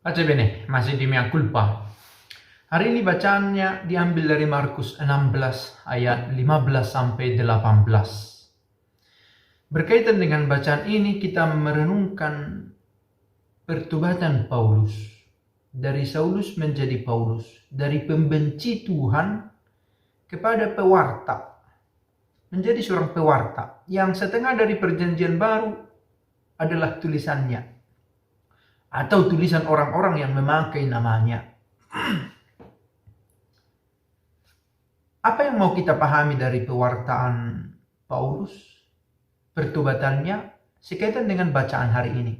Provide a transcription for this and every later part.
Pace bene, masih di mea culpa. Hari ini bacaannya diambil dari Markus 16 ayat 15 sampai 18. Berkaitan dengan bacaan ini kita merenungkan pertobatan Paulus. Dari Saulus menjadi Paulus, dari pembenci Tuhan kepada pewarta. Menjadi seorang pewarta yang setengah dari perjanjian baru adalah tulisannya atau tulisan orang-orang yang memakai namanya. Apa yang mau kita pahami dari pewartaan Paulus, pertobatannya, sekaitan dengan bacaan hari ini?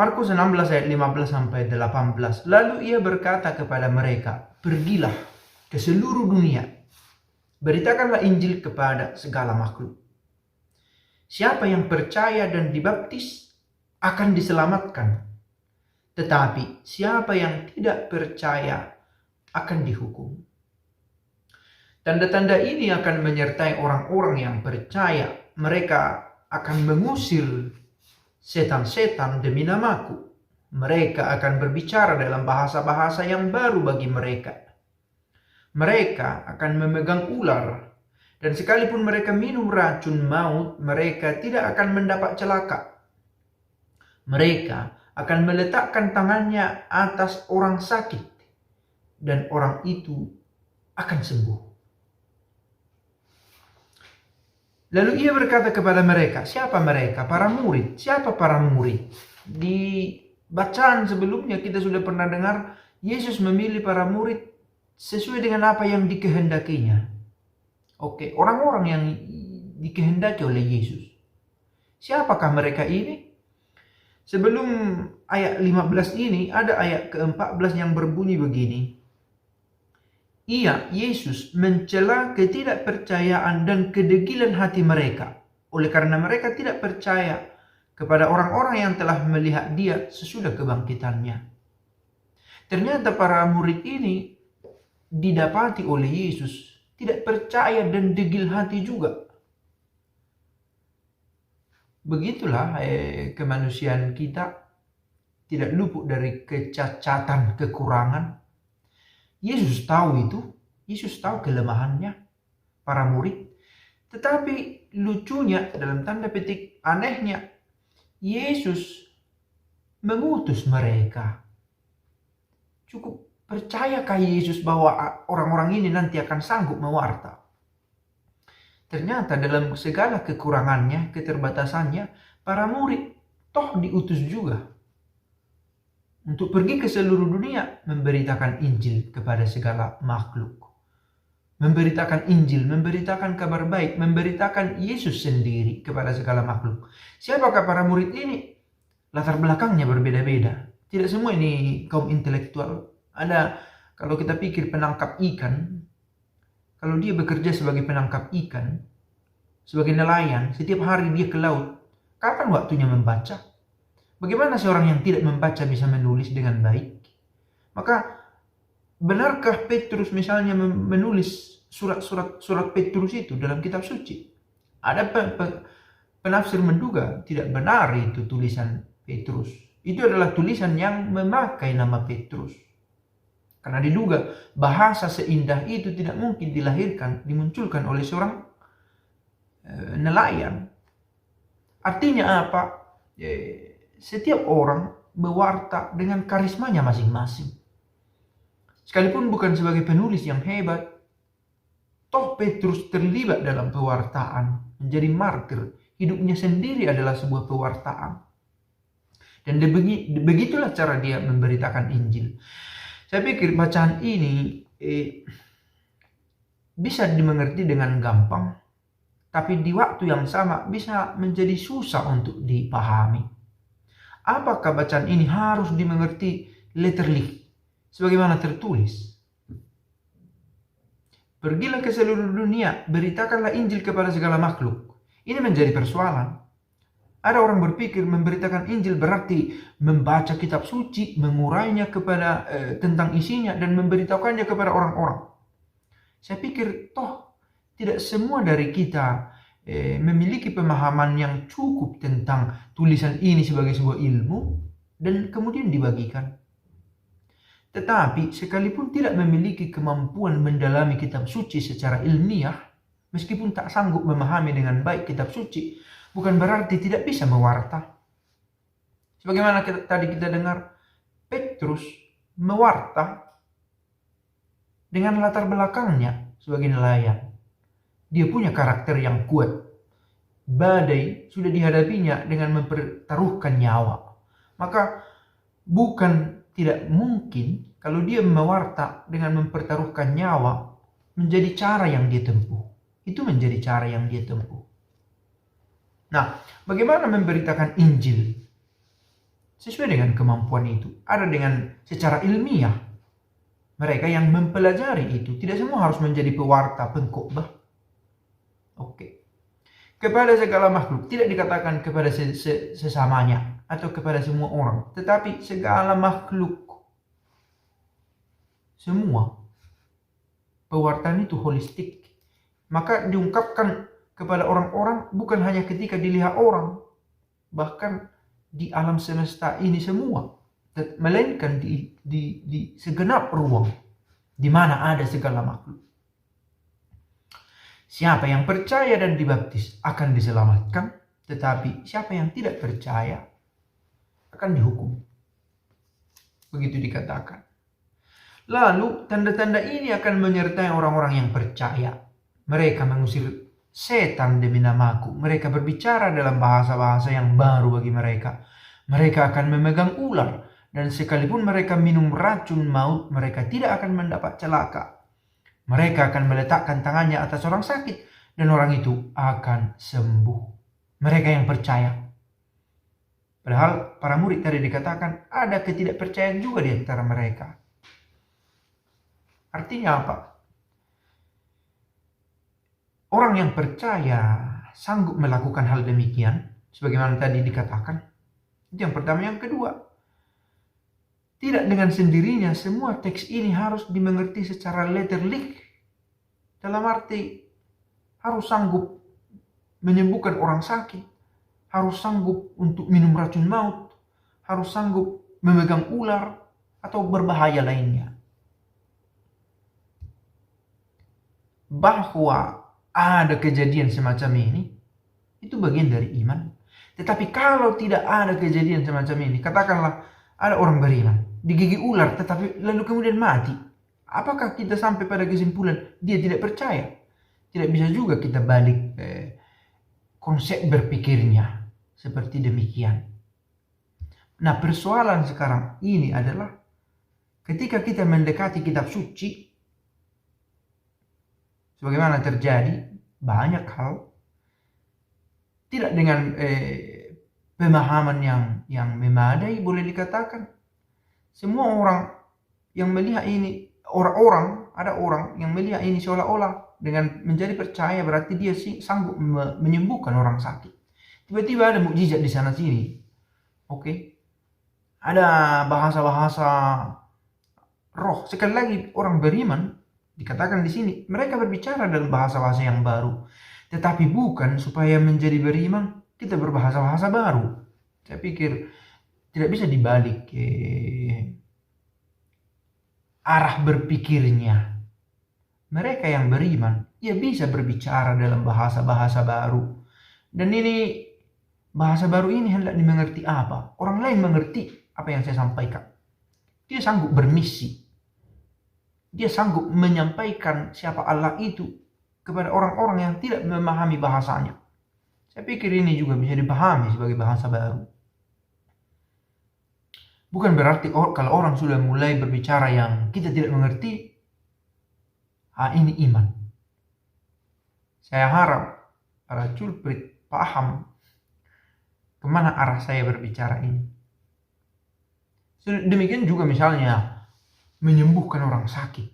Markus 16 ayat 15 sampai 18. Lalu ia berkata kepada mereka, "Pergilah ke seluruh dunia, beritakanlah Injil kepada segala makhluk. Siapa yang percaya dan dibaptis akan diselamatkan, tetapi siapa yang tidak percaya akan dihukum. Tanda-tanda ini akan menyertai orang-orang yang percaya. Mereka akan mengusir setan-setan demi namaku. Mereka akan berbicara dalam bahasa-bahasa yang baru bagi mereka. Mereka akan memegang ular, dan sekalipun mereka minum racun maut, mereka tidak akan mendapat celaka. Mereka akan meletakkan tangannya atas orang sakit, dan orang itu akan sembuh." Lalu ia berkata kepada mereka, siapa mereka? Para murid. Siapa para murid? Di bacaan sebelumnya kita sudah pernah dengar Yesus memilih para murid sesuai dengan apa yang dikehendakinya. Oke, orang-orang yang dikehendaki oleh Yesus. Siapakah mereka ini? Sebelum ayat 15 ini ada ayat ke-14 yang berbunyi begini. Yesus mencela ketidakpercayaan dan kedegilan hati mereka. Oleh karena mereka tidak percaya kepada orang-orang yang telah melihat dia sesudah kebangkitannya. Ternyata para murid ini didapati oleh Yesus tidak percaya dan degil hati juga. Begitulah kemanusiaan kita, tidak luput dari kecacatan, kekurangan. Yesus tahu itu, Yesus tahu kelemahannya para murid. Tetapi lucunya, dalam tanda petik anehnya, Yesus mengutus mereka. Cukup percayakah Yesus bahwa orang-orang ini nanti akan sanggup mewarta? Ternyata dalam segala kekurangannya, keterbatasannya, para murid toh diutus juga untuk pergi ke seluruh dunia memberitakan Injil kepada segala makhluk. Memberitakan Injil, memberitakan kabar baik, memberitakan Yesus sendiri kepada segala makhluk. Siapakah para murid ini? Latar belakangnya berbeda-beda. Tidak semua ini kaum intelektual. Ada, kalau kita pikir penangkap ikan, kalau dia bekerja sebagai penangkap ikan, sebagai nelayan, setiap hari dia ke laut, kapan waktunya membaca? Bagaimana seorang yang tidak membaca bisa menulis dengan baik? Maka benarkah Petrus misalnya menulis surat Petrus itu dalam kitab suci? Ada penafsir menduga tidak benar itu tulisan Petrus. Itu adalah tulisan yang memakai nama Petrus. Karena diduga bahasa seindah itu tidak mungkin dimunculkan oleh seorang nelayan. Artinya apa? Setiap orang mewarta dengan karismanya masing-masing. Sekalipun bukan sebagai penulis yang hebat, toh Petrus terlibat dalam pewartaan, menjadi martir. Hidupnya sendiri adalah sebuah pewartaan. Dan begitulah cara dia memberitakan Injil. Saya pikir bacaan ini bisa dimengerti dengan gampang, tapi di waktu yang sama bisa menjadi susah untuk dipahami. Apakah bacaan ini harus dimengerti literally, sebagaimana tertulis? Pergilah ke seluruh dunia, beritakanlah Injil kepada segala makhluk. Ini menjadi persoalan. Ada orang berpikir memberitakan Injil berarti membaca kitab suci, mengurainya kepada tentang isinya dan memberitakannya kepada orang-orang. Saya pikir toh tidak semua dari kita memiliki pemahaman yang cukup tentang tulisan ini sebagai sebuah ilmu. dan kemudian dibagikan. Tetapi sekalipun tidak memiliki kemampuan mendalami kitab suci secara ilmiah, meskipun tak sanggup memahami dengan baik kitab suci, bukan berarti tidak bisa mewarta. Sebagaimana tadi kita dengar, Petrus mewarta dengan latar belakangnya sebagai nelayan. Dia punya karakter yang kuat. Badai sudah dihadapinya dengan mempertaruhkan nyawa. Maka bukan tidak mungkin kalau dia mewarta dengan mempertaruhkan nyawa menjadi cara yang dia tempuh. Itu menjadi cara yang dia tempuh. Nah, bagaimana memberitakan Injil? Sesuai dengan kemampuan itu. Ada dengan secara ilmiah. Mereka yang mempelajari itu. Tidak semua harus menjadi pewarta, pengkhotbah. Oke. Kepada segala makhluk. Tidak dikatakan kepada sesamanya. Atau kepada semua orang. Tetapi segala makhluk. Semua. Pewartaan itu holistik. Maka diungkapkan kepada orang-orang bukan hanya ketika dilihat orang. Bahkan di alam semesta ini semua. Melainkan di segenap ruang. Di mana ada segala makhluk. Siapa yang percaya dan dibaptis akan diselamatkan. Tetapi siapa yang tidak percaya akan dihukum. Begitu dikatakan. Lalu tanda-tanda ini akan menyertai orang-orang yang percaya. Mereka mengusir setan demi namaku. Mereka berbicara dalam bahasa-bahasa yang baru bagi mereka. Mereka akan memegang ular. Dan sekalipun mereka minum racun maut, mereka tidak akan mendapat celaka. Mereka akan meletakkan tangannya atas orang sakit. Dan orang itu akan sembuh. Mereka yang percaya. Padahal para murid tadi dikatakan ada ketidakpercayaan juga di antara mereka. Artinya apa? Orang yang percaya sanggup melakukan hal demikian. Sebagaimana tadi dikatakan. Itu yang pertama. Yang kedua. Tidak dengan sendirinya semua teks ini harus dimengerti secara letterlik. Dalam arti harus sanggup menyembuhkan orang sakit. Harus sanggup untuk minum racun maut. Harus sanggup memegang ular atau berbahaya lainnya. Bahwa ada kejadian semacam ini, itu bagian dari iman. Tetapi kalau tidak ada kejadian semacam ini, katakanlah ada orang beriman, digigit ular tetapi lalu kemudian mati. Apakah kita sampai pada kesimpulan dia tidak percaya? Tidak bisa juga kita balik konsep berpikirnya seperti demikian. Nah, persoalan sekarang ini adalah ketika kita mendekati kitab suci, sebagaimana terjadi banyak hal tidak dengan pemahaman yang memadai, boleh dikatakan. Semua orang yang melihat ini, ada orang yang melihat ini seolah-olah dengan menjadi percaya berarti dia sanggup menyembuhkan orang sakit. Tiba-tiba ada mukjizat di sana sini. Oke. Ada bahasa-bahasa roh. Sekali lagi orang beriman dikatakan di sini, mereka berbicara dalam bahasa-bahasa yang baru. Tetapi bukan supaya menjadi beriman kita berbahasa-bahasa baru. Saya pikir tidak bisa dibalik arah berpikirnya. Mereka yang beriman, ia bisa berbicara dalam bahasa-bahasa baru. Dan ini, bahasa baru ini hendak dimengerti apa? Orang lain mengerti apa yang saya sampaikan. Dia sanggup bermisi. Dia sanggup menyampaikan siapa Allah itu kepada orang-orang yang tidak memahami bahasanya. Saya pikir ini juga bisa dipahami sebagai bahasa baru. Bukan berarti kalau orang sudah mulai berbicara yang kita tidak mengerti, ini iman. Saya harap para culprit paham kemana arah saya berbicara ini. Demikian juga misalnya menyembuhkan orang sakit.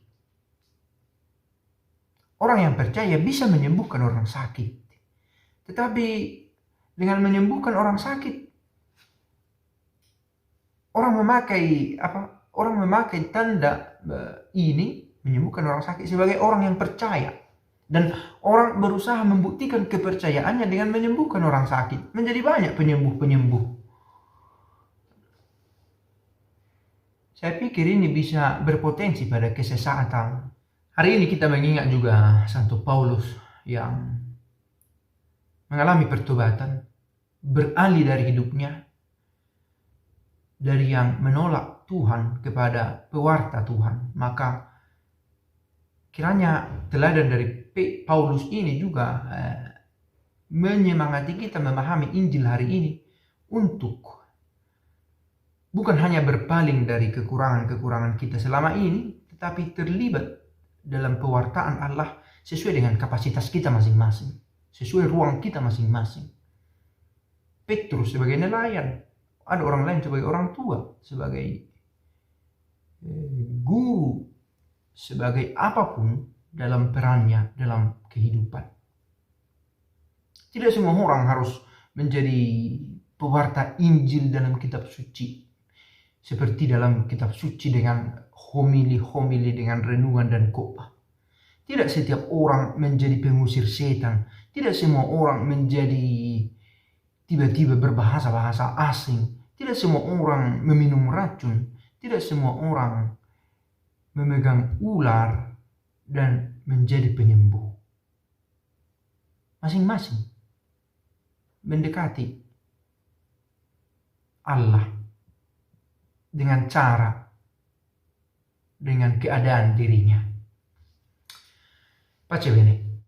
Orang yang percaya bisa menyembuhkan orang sakit. Tetapi dengan menyembuhkan orang sakit, orang memakai tanda ini menyembuhkan orang sakit sebagai orang yang percaya. Dan orang berusaha membuktikan kepercayaannya dengan menyembuhkan orang sakit. Menjadi banyak penyembuh-penyembuh. Saya pikir ini bisa berpotensi pada kesesatan. Hari ini kita mengingat juga Santo Paulus yang mengalami pertobatan, beralih dari hidupnya, dari yang menolak Tuhan kepada pewarta Tuhan. Maka kiranya teladan dari Paulus ini juga menyemangati kita memahami Injil hari ini untuk bukan hanya berpaling dari kekurangan-kekurangan kita selama ini, tetapi terlibat dalam pewartaan Allah sesuai dengan kapasitas kita masing-masing, sesuai ruang kita masing-masing. Petrus sebagai nelayan, ada orang lain sebagai orang tua, sebagai guru, sebagai apapun dalam perannya dalam kehidupan. Tidak semua orang harus menjadi pewarta Injil dalam kitab suci, seperti dalam kitab suci dengan homili-homili, dengan renungan dan khotbah. Tidak setiap orang menjadi pengusir setan. Tidak semua orang menjadi tiba-tiba berbahasa-bahasa asing. Tidak semua orang meminum racun. Tidak semua orang memegang ular dan menjadi penyembuh. Masing-masing mendekati Allah dengan cara, dengan keadaan dirinya. Pace bene.